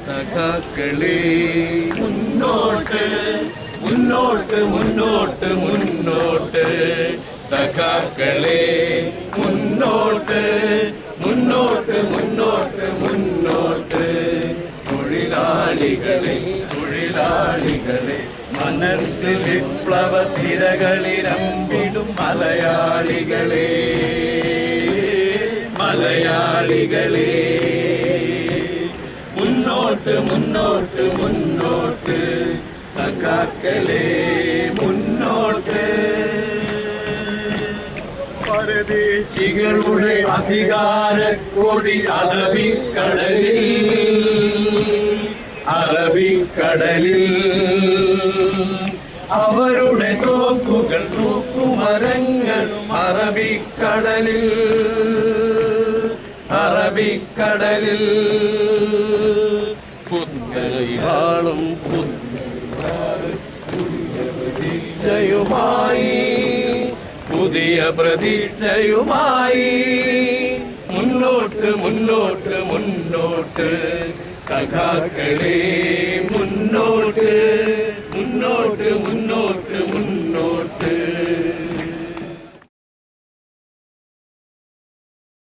സഖാക്കളെ മുന്നോട്ട് മുന്നോട്ട് മുന്നോട്ട് മുന്നോട്ട് സഖാക്കളെ മുന്നോട്ട് മുന്നോട്ട് മുന്നോട്ട് മുന്നോട്ട് തൊഴിലാളികളെ തൊഴിലാളികളെ മനസ്സിൽ വിപ്ലവ തിരകളിലമ്പിടും മലയാളികളെ മലയാളികളെ മുന്നോട്ട് മുന്നോട്ട് മുന്നോട്ട് സഖാക്കളെ മുന്നോട്ട് പരദേശികളുടെ അധികാരക്കൊടി അറബിക്കടലിൽ അവരുടെ തോക്കുകൾ തൂക്കുമരങ്ങളും അറബിക്കടലിൽ പുതുവാളും പുതിയ പ്രതീക്ഷയുമായി മുന്നോട്ട് മുന്നോട്ട് മുന്നോട്ട് സഖാക്കളെ മുന്നോട്ട് മുന്നോട്ട് മുന്നോട്ട് മുന്നോട്ട്